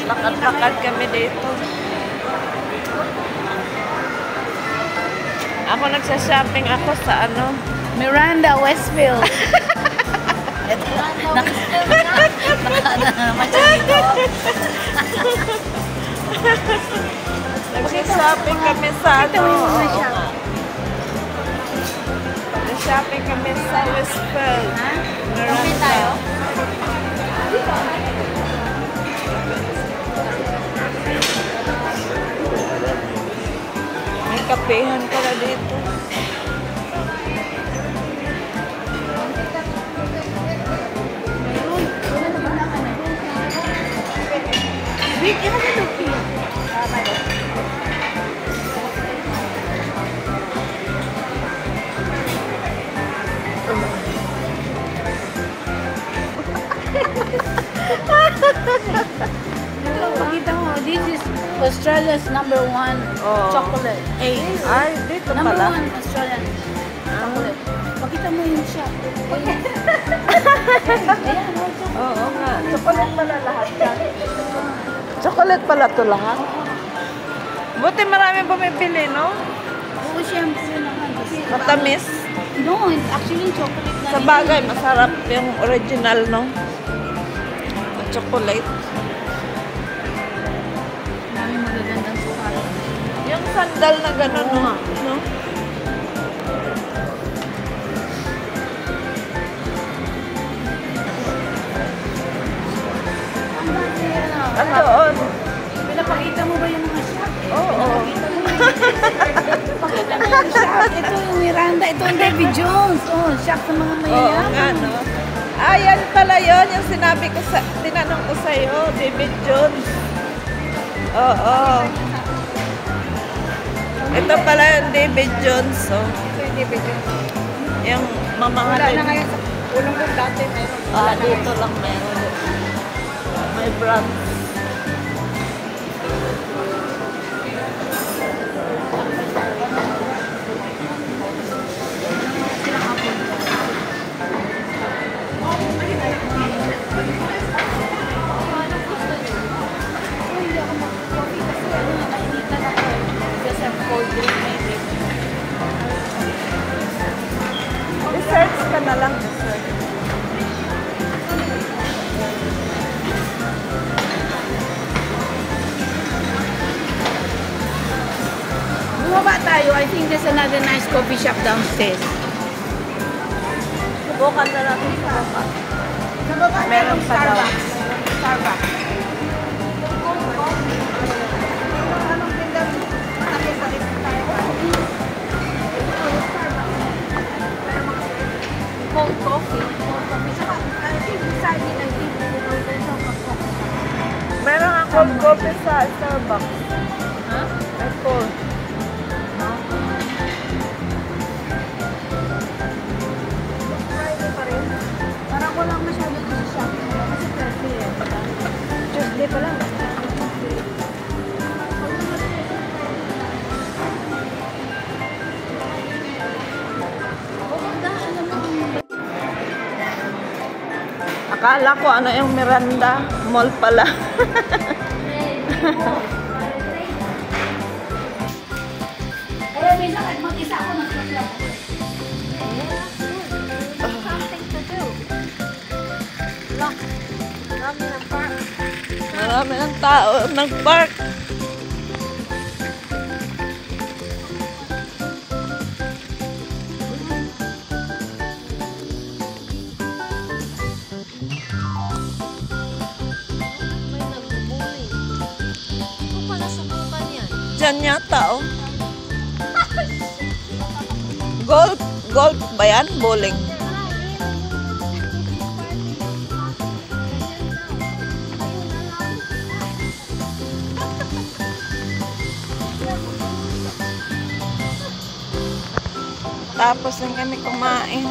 Lakad-lakad kami dito. Ako nagsha-shopping ako sa ano? Miranda Westfield. Nagsha-shopping kami sa ano? Nag-shopping kami sa Westfield. Kami tayo? May kapehan pala dito. Wait, you have a look here. Pakita mo, this is Australia's number 1 chocolate. Ace. Ay, dito Number pala. 1 Australian chocolate. Pakita mo yung shop. Ayan, Oo nga. Chocolate pala lahat yan. Chocolate pala to lahat. Buti marami bumibili, no? oo, syempre naman. Matamis. No, actually chocolate na Sa bagay, masarap yung original, no? Chocolate. Dami magagandang sukal. Yung sandal na gano'n, no? No? Andoon. Pinapakita mo ba yung mga shop? Oo. Pakita mo yung shop. Ito yung Miranda. Ito yung David Jones. Oh, shop sa mga Oo mayayaman. nga, no? Yan pala yun, yung sinabi ko sa, tinanong ko sa'yo, David Jones. Oo. Ito pala yung David Jones, oh. Ito yung David Jones. Yung mamahalin. Wala na ngayon sa ulong ko dati. Dito lang meron. May brand. Desserts ka na lang, dessert. Bumaba tayo. I think there's another nice coffee shop downstairs. Subukan na natin sa baba. Sa baba Meron pa daw. Starbucks. Anong pindang matakit-takit tayo? Cold coffee. Cold coffee. Saka, I think beside it, I think there's a coffee. Meron nga cold coffee sa Starbucks. Ha? Ay, cold. Friday pa rin. Parang walang masyado sa shopping mo. Kasi Thursday eh. Tuesday pa lang. Akala ko ano yung Miranda Mall pala. Kaya minsan kahit mag-isa ako nagsasabi. Something to do. Look. Marami ng park. Marami ng tao nag-park. Diyan yata, oh. Golf ba yan? Bowling. Tapos lang kami kumain.